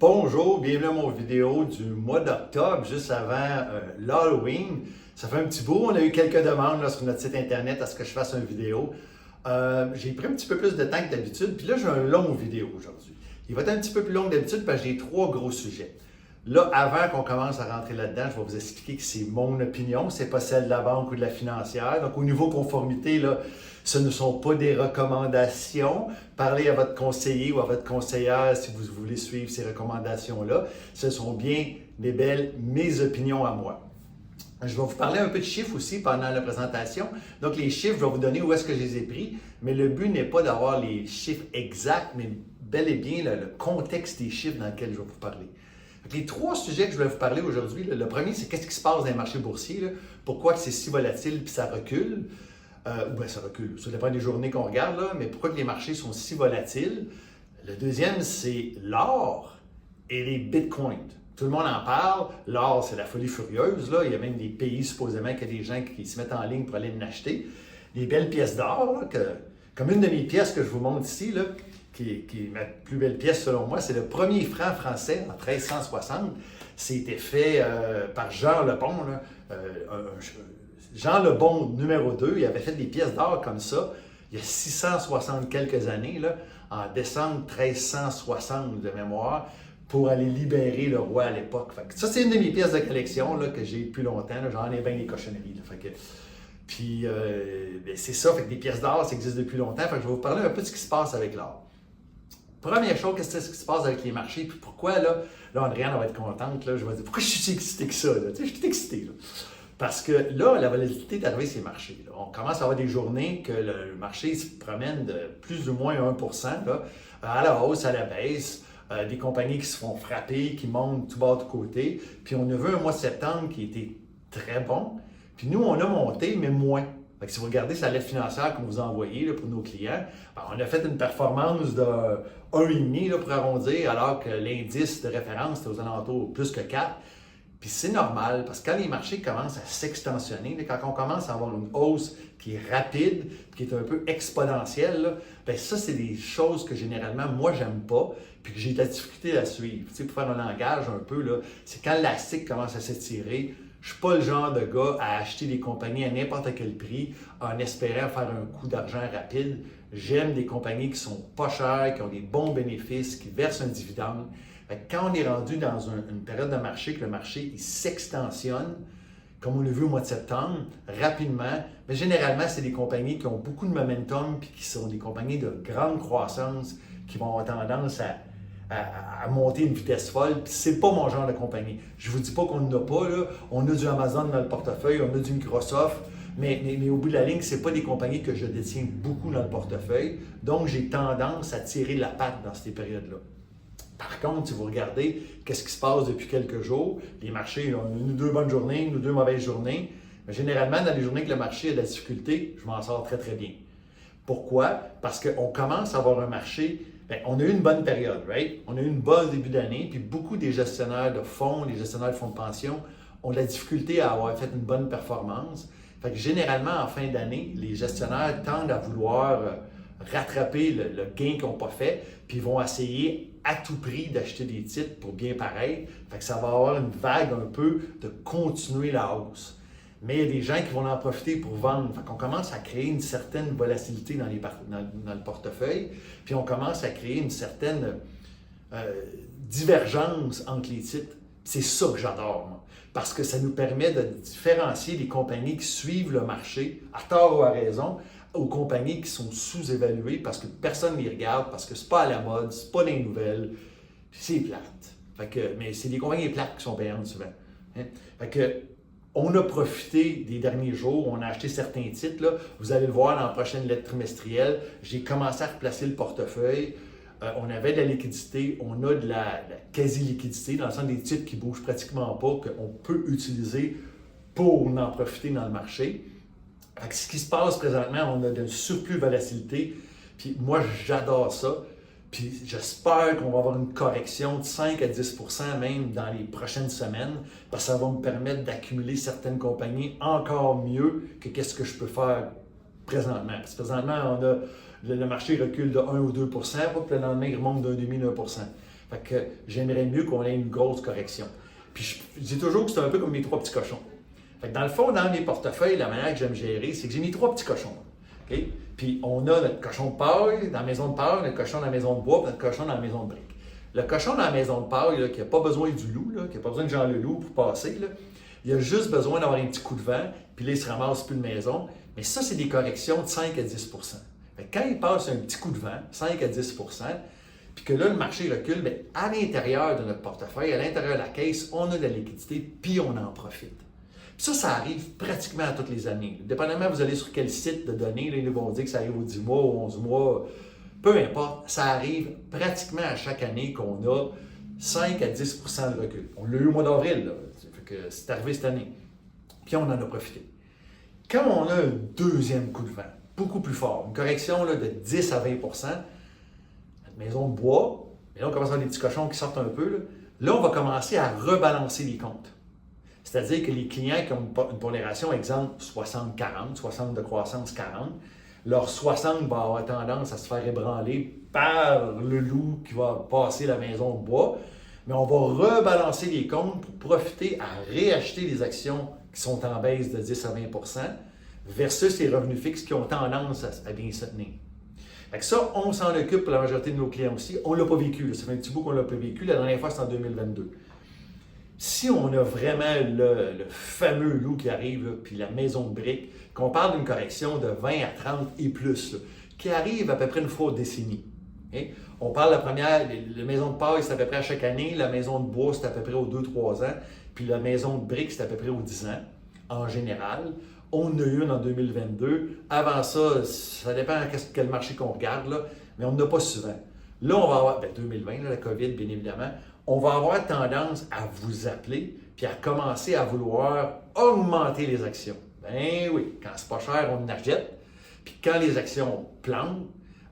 Bonjour, bienvenue à mon vidéo du mois d'octobre, juste avant l'Halloween. Ça fait un petit bout, on a eu quelques demandes là, sur notre site internet à ce que je fasse une vidéo. J'ai pris un petit peu plus de temps que d'habitude, puis là j'ai un long vidéo aujourd'hui. Il va être un petit peu plus long que d'habitude parce que j'ai 3 gros sujets. Là, avant qu'on commence à rentrer là-dedans, je vais vous expliquer que c'est mon opinion, c'est pas celle de la banque ou de la financière. Donc, au niveau conformité, là, ce ne sont pas des recommandations. Parlez à votre conseiller ou à votre conseillère si vous voulez suivre ces recommandations-là. Ce sont bien mes opinions à moi. Je vais vous parler un peu de chiffres aussi pendant la présentation. Donc, les chiffres, je vais vous donner où est-ce que je les ai pris, mais le but n'est pas d'avoir les chiffres exacts, mais bel et bien le contexte des chiffres dans lesquels je vais vous parler. Les 3 sujets que je vais vous parler aujourd'hui, le premier, c'est qu'est-ce qui se passe dans les marchés boursiers, pourquoi c'est si volatile puis ça recule. Ou bien ça recule, ça dépend des journées qu'on regarde, là, mais pourquoi que les marchés sont si volatiles. Le deuxième, c'est l'or et les bitcoins. Tout le monde en parle. L'or, c'est la folie furieuse. Là. Il y a même des pays, supposément, qu'il y a des gens qui se mettent en ligne pour aller l'acheter. Des belles pièces d'or, comme une de mes pièces que je vous montre ici, là, qui est ma plus belle pièce selon moi, c'est le premier franc français en 1360. C'était fait par Jean Lebon, Jean Lebon numéro 2. Il avait fait des pièces d'or comme ça il y a 660 quelques années, là, en décembre 1360 de mémoire, pour aller libérer le roi à l'époque. Ça, c'est une de mes pièces de collection là, que j'ai depuis longtemps. J'en ai bien des cochonneries. Puis, c'est ça, des pièces d'or, ça existe depuis longtemps. Je vais vous parler un peu de ce qui se passe avec l'or. Première chose, qu'est-ce qui se passe avec les marchés? Puis pourquoi, là Andréane va être contente, là, je vais dire, pourquoi je suis si excité que ça? Là? Je suis excité, là. Parce que là, la volatilité est arrivée sur les marchés. Là. On commence à avoir des journées que le marché se promène de plus ou moins 1%, là, à la hausse, à la baisse. Des compagnies qui se font frapper, qui montent tout bas de côté. Puis on a vu un mois de septembre qui était très bon. Puis nous, on a monté, mais moins. Fait que si vous regardez sa lettre financière qu'on vous a envoyée là, pour nos clients, on a fait une performance de 1,5 pour arrondir, alors que l'indice de référence était aux alentours plus que 4. Puis c'est normal, parce que quand les marchés commencent à s'extensionner, quand on commence à avoir une hausse qui est rapide, qui est un peu exponentielle, là, bien ça, c'est des choses que généralement, moi, j'aime pas, puis que j'ai de la difficulté à suivre. Tu sais, pour faire un langage un peu, là, c'est quand l'élastique commence à s'étirer. Je ne suis pas le genre de gars à acheter des compagnies à n'importe quel prix en espérant faire un coup d'argent rapide. J'aime des compagnies qui sont pas chères, qui ont des bons bénéfices, qui versent un dividende. Quand on est rendu dans une période de marché, que le marché il s'extensionne, comme on l'a vu au mois de septembre, rapidement, mais généralement, c'est des compagnies qui ont beaucoup de momentum puis qui sont des compagnies de grande croissance qui vont avoir tendance à monter une vitesse folle. Puis c'est pas mon genre de compagnie. Je vous dis pas qu'on n'en a pas, là. On a du Amazon dans le portefeuille, on a du Microsoft, mais au bout de la ligne, c'est pas des compagnies que je détiens beaucoup dans le portefeuille. Donc, j'ai tendance à tirer la patte dans ces périodes-là. Par contre, si vous regardez qu'est-ce qui se passe depuis quelques jours, les marchés ont une ou 2 bonnes journées, une ou 2 mauvaises journées. Mais généralement, dans les journées que le marché a de la difficulté, je m'en sors très, très bien. Pourquoi? Parce qu'on commence à avoir un marché, on a eu une bonne période, right? On a eu une bonne début d'année, puis beaucoup des gestionnaires de fonds, les gestionnaires de fonds de pension ont de la difficulté à avoir fait une bonne performance. Fait que généralement, en fin d'année, les gestionnaires tendent à vouloir rattraper le gain qu'ils n'ont pas fait, puis ils vont essayer à tout prix d'acheter des titres pour bien paraître. Fait que ça va avoir une vague un peu de continuer la hausse. Mais il y a des gens qui vont en profiter pour vendre. Fait qu'on commence à créer une certaine volatilité dans le portefeuille, puis on commence à créer une certaine divergence entre les titres. C'est ça que j'adore, moi, parce que ça nous permet de différencier les compagnies qui suivent le marché, à tort ou à raison, aux compagnies qui sont sous-évaluées parce que personne ne les regarde, parce que c'est pas à la mode, c'est pas dans les nouvelles, puis c'est plate. Mais c'est des compagnies plates qui sont payantes souvent. Hein? Fait que, on a profité des derniers jours, on a acheté certains titres. Là. Vous allez le voir dans la prochaine lettre trimestrielle. J'ai commencé à replacer le portefeuille. On avait de la liquidité, on a de la quasi-liquidité, dans le sens des titres qui ne bougent pratiquement pas, qu'on peut utiliser pour en profiter dans le marché. Ce qui se passe présentement, on a de surplus de volatilité, puis moi j'adore ça, puis j'espère qu'on va avoir une correction de 5 à 10 % même dans les prochaines semaines, parce que ça va me permettre d'accumuler certaines compagnies encore mieux que ce que je peux faire présentement. Parce que présentement, le marché recule de 1 ou 2 %, puis le lendemain, il remonte d'un demi, d'1 %. Fait que j'aimerais mieux qu'on ait une grosse correction. Puis je dis toujours que c'est un peu comme mes 3 petits cochons. Fait que dans le fond, dans mes portefeuilles, la manière que j'aime gérer, c'est que j'ai mis 3 petits cochons. Okay? Puis on a notre cochon de paille dans la maison de paille, notre cochon dans la maison de bois, puis notre cochon dans la maison de briques. Le cochon dans la maison de paille, là, qui n'a pas besoin du loup, là, qui n'a pas besoin de Jean le Loup pour passer, là, il a juste besoin d'avoir un petit coup de vent, puis là, il se ramasse plus de maison. Mais ça, c'est des corrections de 5 à 10 fait que quand il passe un petit coup de vent, 5 à 10 puis que là, le marché recule, bien, à l'intérieur de notre portefeuille, à l'intérieur de la caisse, on a de la liquidité, puis on en profite. Puis ça arrive pratiquement à toutes les années. Dépendamment, vous allez sur quel site de données, là, ils vont dire que ça arrive aux 10 mois, aux 11 mois, peu importe, ça arrive pratiquement à chaque année qu'on a 5 à 10 de recul. On l'a eu au mois d'avril, là. Fait que c'est arrivé cette année. Puis on en a profité. Quand on a un deuxième coup de vent, beaucoup plus fort, une correction là, de 10 à 20 notre maison de bois, mais là on commence à avoir des petits cochons qui sortent un peu, là on va commencer à rebalancer les comptes. C'est-à-dire que les clients qui ont une pondération, exemple 60-40, 60 de croissance 40, leur 60 va avoir tendance à se faire ébranler par le loup qui va passer la maison de bois, mais on va rebalancer les comptes pour profiter à réacheter des actions qui sont en baisse de 10 à 20 versus les revenus fixes qui ont tendance à bien se tenir. Fait que ça, on s'en occupe pour la majorité de nos clients aussi. On ne l'a pas vécu. Là. Ça fait un petit bout qu'on ne l'a pas vécu. La dernière fois, c'est en 2022. Si on a vraiment le fameux loup qui arrive, là, puis la maison de briques, qu'on parle d'une correction de 20 à 30 et plus, là, qui arrive à peu près une fois aux décennies. Okay? On parle de la première, la maison de paille, c'est à peu près à chaque année, la maison de bois, c'est à peu près aux 2-3 ans, puis la maison de briques, c'est à peu près aux 10 ans, en général. On en a une en 2022. Avant ça, ça dépend de quel marché qu'on regarde, là, mais on n'en a pas souvent. Là, on va avoir, 2020, là, la COVID, bien évidemment, on va avoir tendance à vous appeler puis à commencer à vouloir augmenter les actions. Ben oui, quand c'est pas cher, on en achète. Puis quand les actions plantent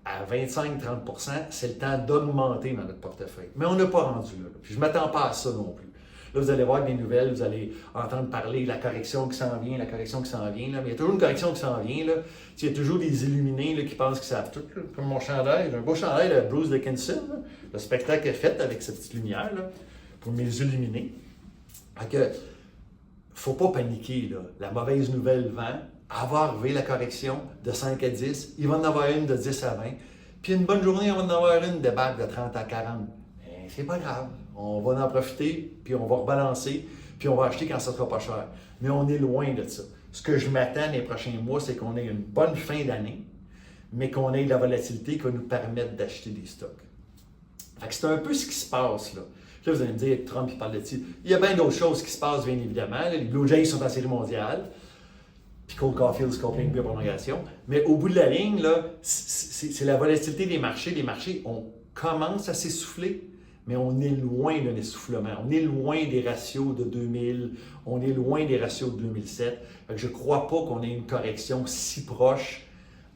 à 25-30 c'est le temps d'augmenter dans notre portefeuille. Mais on n'a pas rendu là. Puis je ne m'attends pas à ça non plus. Là, vous allez voir des nouvelles, vous allez entendre parler de la correction qui s'en vient, la correction qui s'en vient. Là. Mais il y a toujours une correction qui s'en vient. Là. Il y a toujours des illuminés là, qui pensent qu'ils savent tout. Là. Comme mon chandail, j'ai un beau chandail de Bruce Dickinson. Là. Le spectacle est fait avec cette petite lumière là, pour mes illuminer. Fait que, faut pas paniquer. Là. La mauvaise nouvelle vend. Elle va arriver la correction de 5 à 10. Il va en avoir une de 10 à 20. Puis une bonne journée, on va en avoir une de bac de 30 à 40. Mais c'est pas grave. On va en profiter, puis on va rebalancer, puis on va acheter quand ça sera pas cher. Mais on est loin de ça. Ce que je m'attends les prochains mois, c'est qu'on ait une bonne fin d'année, mais qu'on ait de la volatilité qui va nous permettre d'acheter des stocks. Fait que c'est un peu ce qui se passe là. Là, vous allez me dire, Trump, il parle de ça. Il y a bien d'autres choses qui se passent, bien évidemment. Les Blue Jays sont en série mondiale. Puis Cole Caulfield, scoping puis prolongation. Mais au bout de la ligne, là, c'est la volatilité des marchés. Les marchés, on commence à s'essouffler, mais on est loin d'un essoufflement. On est loin des ratios de 2000. On est loin des ratios de 2007. Fait que je ne crois pas qu'on ait une correction si proche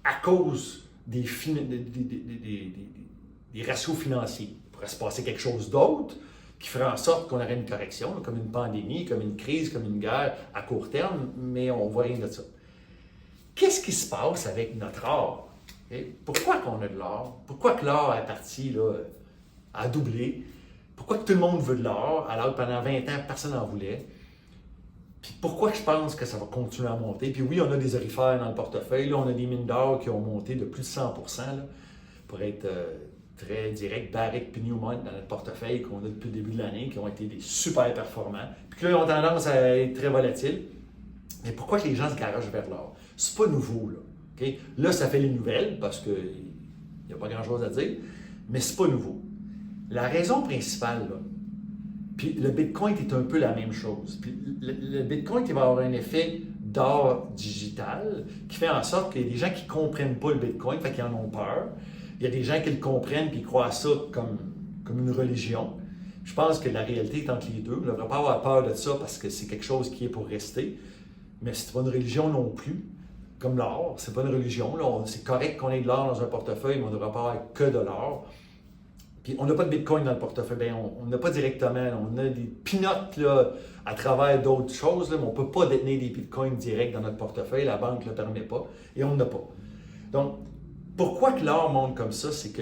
à cause des ratios financiers. Il pourrait se passer quelque chose d'autre qui ferait en sorte qu'on aurait une correction, comme une pandémie, comme une crise, comme une guerre à court terme, mais on ne voit rien de ça. Qu'est-ce qui se passe avec notre or? Okay? Pourquoi qu'on a de l'or? Pourquoi que l'or est parti là, à doubler? Pourquoi que tout le monde veut de l'or, alors que pendant 20 ans, personne n'en voulait? Puis pourquoi je pense que ça va continuer à monter? Puis oui, on a des orifères dans le portefeuille, là, on a des mines d'or qui ont monté de plus de 100 là, pour être très direct, Barrick puis Newmont dans notre portefeuille qu'on a depuis le début de l'année, qui ont été des super performants, puis que là, ils ont tendance à être très volatiles. Mais pourquoi que les gens se garagent vers l'or? C'est pas nouveau, là. Okay? Là, ça fait les nouvelles, parce qu'il n'y a pas grand-chose à dire, mais c'est pas nouveau. La raison principale, là, puis le Bitcoin est un peu la même chose. Puis le Bitcoin, il va avoir un effet d'or digital qui fait en sorte qu'il y a des gens qui ne comprennent pas le Bitcoin, fait qu'ils en ont peur. Il y a des gens qui le comprennent et qui croient à ça comme une religion. Je pense que la réalité est entre les deux. On ne devrait pas avoir peur de ça parce que c'est quelque chose qui est pour rester. Mais ce n'est pas une religion non plus, comme l'or. Ce n'est pas une religion. C'est correct qu'on ait de l'or dans un portefeuille, mais on ne devrait pas avoir que de l'or. Puis on n'a pas de Bitcoin dans le portefeuille. Bien, on n'a pas directement. On a des peanuts là, à travers d'autres choses, là, mais on ne peut pas détenir des Bitcoins directs dans notre portefeuille. La banque ne le permet pas et on n'en a pas. Donc, pourquoi que l'or monte comme ça? C'est que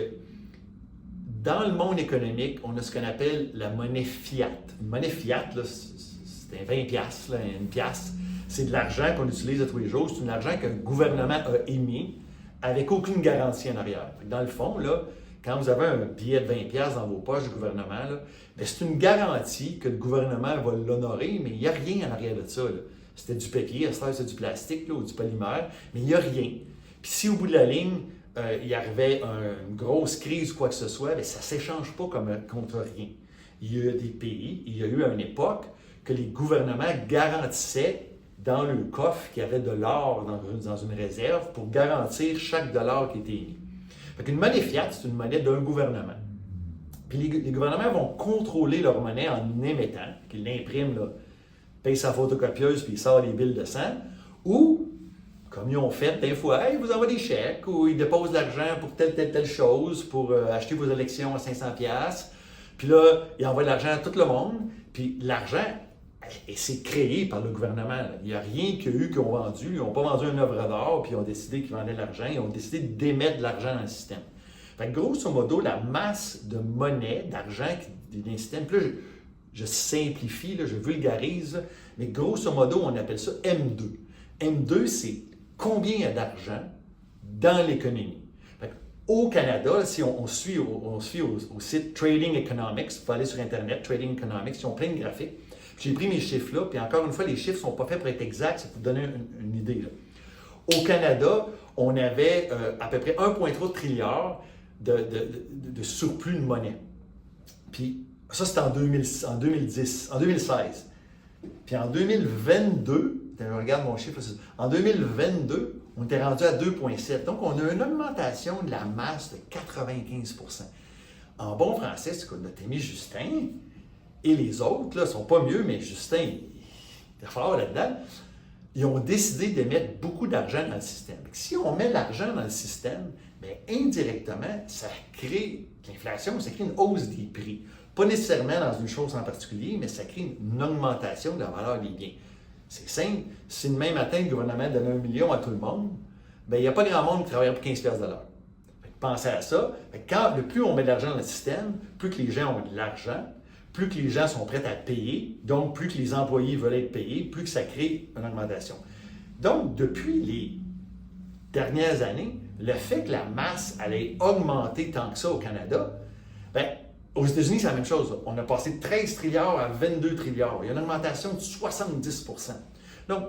Dans le monde économique, on a ce qu'on appelle la monnaie fiat. Une monnaie fiat, là, c'est un 20 piastres, là, une piastre. C'est de l'argent qu'on utilise à tous les jours. C'est de l'argent qu'un gouvernement a émis avec aucune garantie en arrière. Dans le fond, là, quand vous avez un billet de 20 piastres dans vos poches du gouvernement, là, bien, c'est une garantie que le gouvernement va l'honorer, mais il n'y a rien en arrière de ça. Là. C'était du papier, à ce temps, c'est du plastique là, ou du polymère, mais il n'y a rien. Puis si au bout de la ligne, il arrivait une grosse crise ou quoi que ce soit, bien, ça ne s'échange pas contre rien. Il y a des pays, il y a eu à une époque que les gouvernements garantissaient dans le coffre qu'il y avait de l'or dans une réserve pour garantir chaque dollar qui était émis. Fait qu'une monnaie fiat, c'est une monnaie d'un gouvernement. Puis les gouvernements vont contrôler leur monnaie en émettant, qu'ils l'impriment, là, paye sa photocopieuse puis il sort les billes de sang, ou, comme ils ont fait des fois, ils vous envoient des chèques ou ils déposent de l'argent pour telle chose, pour acheter vos élections à 500$. Puis là, ils envoient de l'argent à tout le monde. Puis l'argent, c'est créé par le gouvernement. Là. Il n'y a rien qu'il y a eu qui ont vendu. Ils n'ont pas vendu une œuvre d'art puis ils ont décidé qu'ils vendaient de l'argent. Ils ont décidé d'émettre de l'argent dans le système. Fait que grosso modo, la masse de monnaie, d'argent dans le système, puis là, je simplifie, là, je vulgarise, mais grosso modo, on appelle ça M2. M2, c'est combien il y a d'argent dans l'économie. Au Canada, si on se fie au site Trading Economics, il faut aller sur Internet, Trading Economics, ils ont plein de graphiques. J'ai pris mes chiffres là, puis encore une fois, les chiffres ne sont pas faits pour être exacts, c'est pour vous donner une idée. Là. Au Canada, on avait à peu près 1,3 trilliard de surplus de monnaie. Puis ça, c'était en 2016. Puis en 2022, je regarde mon chiffre, en 2022, on était rendu à 2,7. Donc, on a une augmentation de la masse de 95%. En bon français, c'est que notre ami Justin et les autres, là, sont pas mieux, mais Justin, il est fort là-dedans. Ils ont décidé de mettre beaucoup d'argent dans le système. Si on met l'argent dans le système, bien, indirectement, ça crée l'inflation, ça crée une hausse des prix. Pas nécessairement dans une chose en particulier, mais ça crée une augmentation de la valeur des biens. C'est simple. Si demain matin, le gouvernement donne 1 million à tout le monde, bien, il n'y a pas grand monde qui travaille pour 15$ de l'heure. Pensez à ça. Quand, le plus on met de l'argent dans le système, plus que les gens ont de l'argent, plus que les gens sont prêts à payer, donc plus que les employés veulent être payés, plus que ça crée une augmentation. Donc, depuis les dernières années, le fait que la masse allait augmenter tant que ça au Canada, bien, aux États-Unis, c'est la même chose. On a passé de 13 trilliards à 22 trilliards. Il y a une augmentation de 70%. Donc,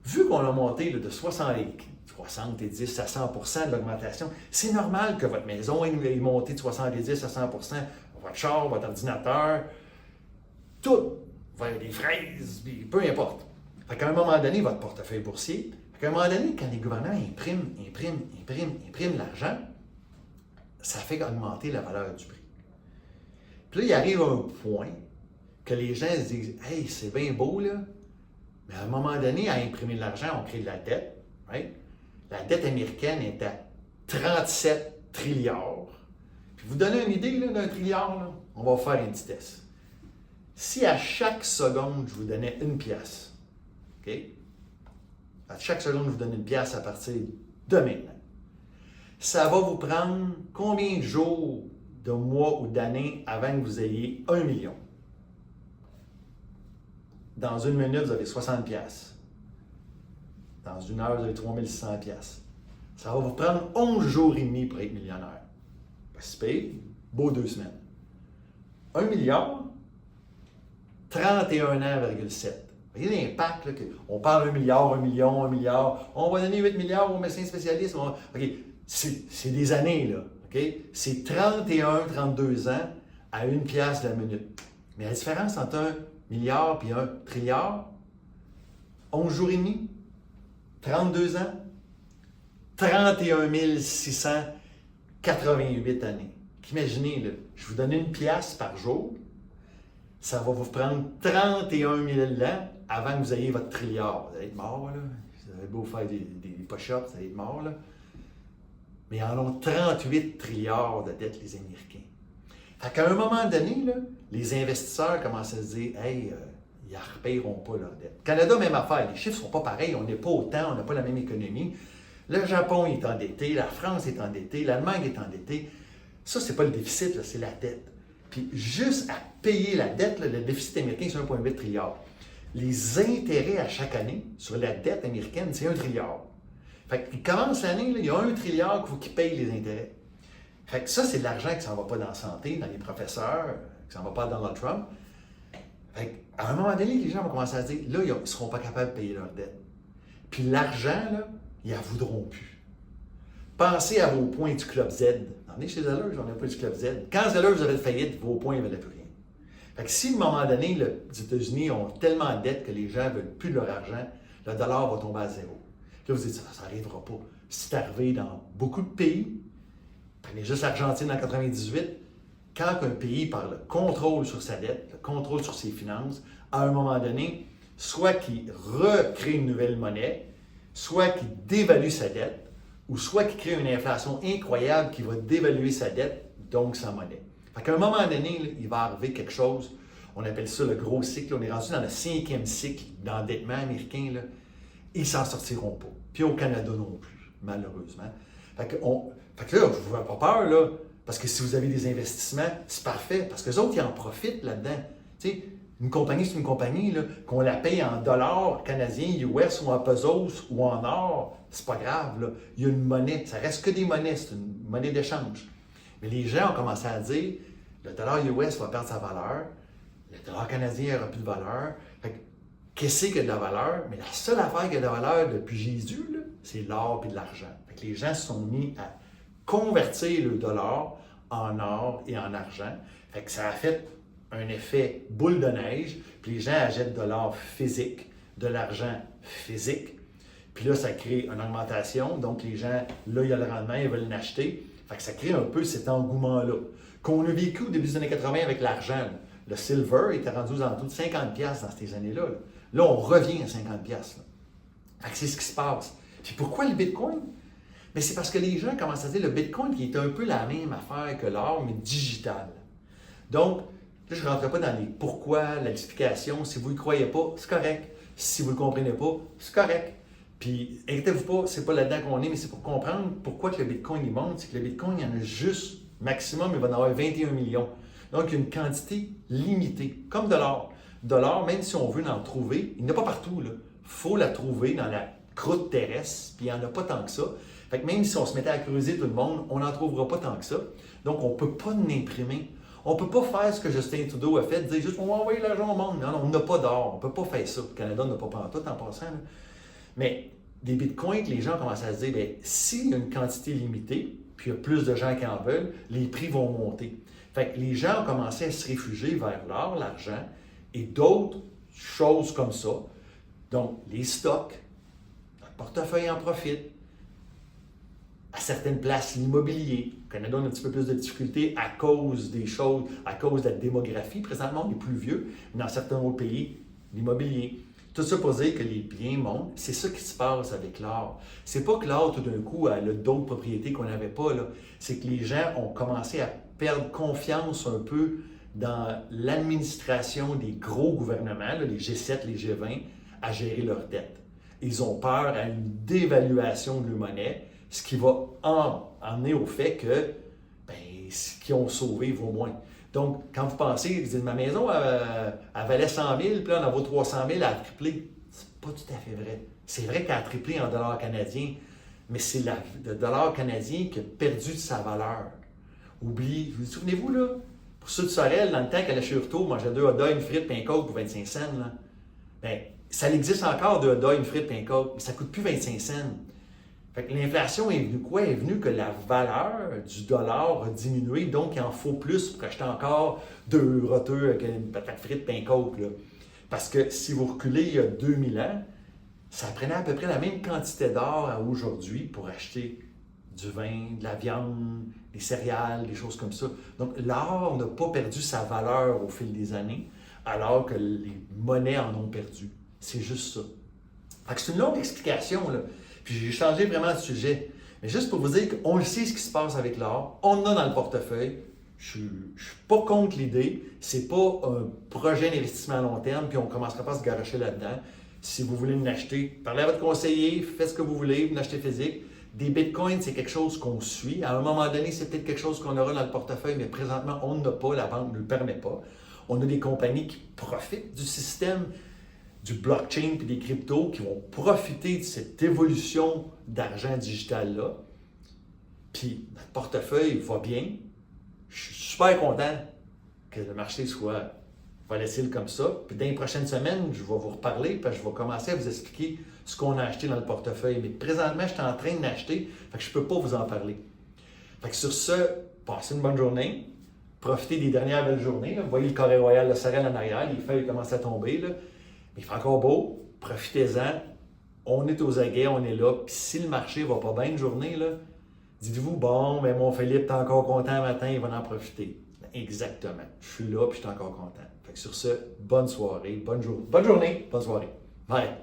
vu qu'on a monté là, de 70 à 100% de l'augmentation, c'est normal que votre maison ait monté de 70 à 100%, votre char, votre ordinateur, tout, des fraises, peu importe. Fait qu'à un moment donné, votre portefeuille boursier, fait qu'à un moment donné, quand les gouvernements impriment l'argent, ça fait augmenter la valeur du prix. Puis là, il arrive un point que les gens se disent « Hey, c'est bien beau, là, mais à un moment donné, à imprimer de l'argent, on crée de la dette. Right? » La dette américaine est à 37 trilliards. Puis vous donnez une idée d'un trilliard, là, on va faire une petite test. Si à chaque seconde, je vous donnais une pièce, OK? À chaque seconde, je vous donne une pièce à partir de maintenant. Ça va vous prendre combien de jours, de mois ou d'années avant que vous ayez 1 million? Dans une minute, vous avez 60 pièces. Dans une heure, vous avez 3600 pièces. Ça va vous prendre 11 jours et demi pour être millionnaire. Pas si pire, beau 2 semaines. 1 milliard, 31 ans,7. Vous voyez l'impact, là, on parle 1 milliard, 1 million, 1 milliard. On va donner 8 milliards aux médecins spécialistes. OK, c'est des années, là. Okay? C'est 31, 32 ans à 1 pièce la minute. Mais la différence entre 1 milliard et 1 trilliard, 11 jours et demi, 32 ans, 31 688 années. Imaginez, là, je vous donne 1 pièce par jour, ça va vous prendre 31 000 ans avant que vous ayez votre trilliard. Vous allez être mort, là. Vous avez beau faire des push-ups, vous allez être mort, là. Mais ils en ont 38 trilliards de dettes, les Américains. Fait qu'à un moment donné, là, les investisseurs commencent à se dire « Hey, ils ne repayeront pas leurs dettes. » Canada, même affaire. Les chiffres ne sont pas pareils. On n'est pas autant, on n'a pas la même économie. Le Japon est endetté, la France est endettée, l'Allemagne est endettée. Ça, c'est pas le déficit, là, c'est la dette. Puis juste à payer la dette, là, le déficit américain, c'est 1,8 trilliard. Les intérêts à chaque année sur la dette américaine, c'est 1 trilliard. Fait qu'il commence l'année, là, il y a 1 trilliard qu'il faut qu'il paye les intérêts. Fait que ça, c'est de l'argent qui ne s'en va pas dans la santé, dans les professeurs, qui ne s'en va pas dans Donald Trump. Fait qu'à un moment donné, les gens vont commencer à se dire, là, ils ne seront pas capables de payer leur dette. Puis l'argent, là, ils n'en voudront plus. Pensez à vos points du Club Z. On est chez Zellers, on n'a pas du Club Z. Quand Zellers avait faillite, vos points ne valaient plus rien. Fait que si, à un moment donné, les États-Unis ont tellement de dettes que les gens ne veulent plus de leur argent, le dollar va tomber à zéro. Puis là, vous dites, ça n'arrivera pas. C'est arrivé dans beaucoup de pays. Prenez juste l'Argentine en 98. Quand un pays par le contrôle sur sa dette, le contrôle sur ses finances, à un moment donné, soit qu'il recrée une nouvelle monnaie, soit qu'il dévalue sa dette, ou soit qu'il crée une inflation incroyable qui va dévaluer sa dette, donc sa monnaie. Fait qu'à un moment donné, là, il va arriver quelque chose, on appelle ça le gros cycle, on est rendu dans le 5e cycle d'endettement américain, là, ils ne s'en sortiront pas. Puis au Canada non plus, malheureusement. Fait que là, je ne vous fais pas peur, là, parce que si vous avez des investissements, c'est parfait, parce que les autres, ils en profitent là-dedans. Tu sais, une compagnie, c'est une compagnie, là, qu'on la paye en dollars canadiens, US ou en pesos ou en or, c'est pas grave, là. Il y a une monnaie, ça reste que des monnaies, c'est une monnaie d'échange. Mais les gens ont commencé à dire, le dollar US va perdre sa valeur, le dollar canadien n'aura plus de valeur. Fait que, qu'est-ce qu'il y a de la valeur? Mais la seule affaire qui a de la valeur depuis Jésus, là, c'est l'or et de l'argent. Fait que les gens se sont mis à convertir le dollar en or et en argent. Fait que ça a fait un effet boule de neige, puis les gens achètent de l'or physique, de l'argent physique, puis là, ça crée une augmentation, donc les gens, là, il y a le rendement, ils veulent l'acheter. Fait que ça crée un peu cet engouement-là, qu'on a vécu au début des années 80 avec l'argent. Là. Le silver était rendu aux alentours de 50$ dans ces années-là. Là, là on revient à 50$. Là. Fait que c'est ce qui se passe. Puis pourquoi le Bitcoin? Mais c'est parce que les gens commencent à dire le Bitcoin qui est un peu la même affaire que l'or, mais digital. Donc, là, je ne rentrerai pas dans les pourquoi, l'explication. Si vous ne croyez pas, c'est correct. Si vous ne le comprenez pas, c'est correct. Puis, inquiétez-vous pas, c'est pas là-dedans qu'on est, mais c'est pour comprendre pourquoi que le Bitcoin il monte. C'est que le Bitcoin, il y en a juste, maximum, il va en avoir 21 millions. Donc, il y a une quantité limitée, comme de l'or. De l'or, même si on veut en trouver, il n'y en a pas partout. Il faut la trouver dans la croûte terrestre, puis il n'y en a pas tant que ça. Fait que même si on se mettait à creuser tout le monde, on n'en trouvera pas tant que ça. Donc, on ne peut pas l'imprimer. On ne peut pas faire ce que Justin Trudeau a fait, dire juste on va envoyer l'argent au monde. Non, on n'a pas d'or. On ne peut pas faire ça. Le Canada n'a pas tout en passant. Là. Mais des bitcoins, les gens commencent à se dire, bien, s'il y a une quantité limitée, puis il y a plus de gens qui en veulent, les prix vont monter. Fait que les gens ont commencé à se réfugier vers l'or, l'argent et d'autres choses comme ça. Donc, les stocks, le portefeuille en profite. À certaines places, l'immobilier. Au Canada, on a un petit peu plus de difficultés à cause des choses, à cause de la démographie. Présentement, on est plus vieux, mais dans certains autres pays, l'immobilier. Tout ça pour dire que les biens montent. C'est ça qui se passe avec l'or. C'est pas que l'or, tout d'un coup, a d'autres propriétés qu'on n'avait pas. Là. C'est que les gens ont commencé à perdre confiance un peu dans l'administration des gros gouvernements, là, les G7, les G20, à gérer leurs dettes. Ils ont peur à une dévaluation de leur monnaie, ce qui va emmener au fait que ce qu'ils ont sauvé vaut moins. Donc, quand vous pensez, vous dites, ma maison, elle valait 100 000, puis là, on en vaut 300 000, elle a triplé. C'est pas tout à fait vrai. C'est vrai qu'elle a triplé en dollars canadiens, mais c'est le dollar canadien qui a perdu de sa valeur. Vous souvenez-vous, là, pour ceux de Sorel, dans le temps qu'elle allait chez Hurto, mangeait 2 hot dogs, une frite et un coke pour 25 cents, là. Bien, ça existe encore, 2 hot dogs, une frite et un coke, mais ça ne coûte plus 25 cents. Fait que l'inflation est venue quoi? Elle est venue que la valeur du dollar a diminué, donc il en faut plus pour acheter encore 2 roteux avec une patate frite et un coke. Là. Parce que si vous reculez il y a 2000 ans, ça prenait à peu près la même quantité d'or à aujourd'hui pour acheter du vin, de la viande, des céréales, des choses comme ça. Donc l'or n'a pas perdu sa valeur au fil des années, alors que les monnaies en ont perdu. C'est juste ça. Fait que c'est une longue explication, là. Puis j'ai changé vraiment de sujet. Mais juste pour vous dire qu'on le sait ce qui se passe avec l'or, on en a dans le portefeuille. Je ne suis pas contre l'idée. Ce n'est pas un projet d'investissement à long terme, puis on ne commencera pas à se garocher là-dedans. Si vous voulez l'acheter, parlez à votre conseiller, faites ce que vous voulez, vous l'achetez physique. Des bitcoins, c'est quelque chose qu'on suit. À un moment donné, c'est peut-être quelque chose qu'on aura dans le portefeuille, mais présentement, on n'a pas, la banque ne le permet pas. On a des compagnies qui profitent du système du blockchain et des cryptos, qui vont profiter de cette évolution d'argent digital-là. Puis notre portefeuille va bien. Je suis super content que le marché soit volatile comme ça. Puis dans les prochaines semaines, je vais vous reparler, puis je vais commencer à vous expliquer ce qu'on a acheté dans le portefeuille. Mais présentement, je suis en train d'acheter, fait que je ne peux pas vous en parler. Fait que sur ce, passez une bonne journée. Profitez des dernières belles journées. Là. Vous voyez le carré royal, le Sorel en arrière, les feuilles commencent à tomber. Là. Mais il fait encore beau. Profitez-en. On est aux aguets, on est là. Puis si le marché ne va pas bien une journée, là, dites-vous, bon, mais mon Philippe, t'es encore content le matin, il va en profiter. Exactement. Je suis là, puis je suis encore content. Fait que sur ce, bonne soirée, bonne journée, bonne soirée. Bye.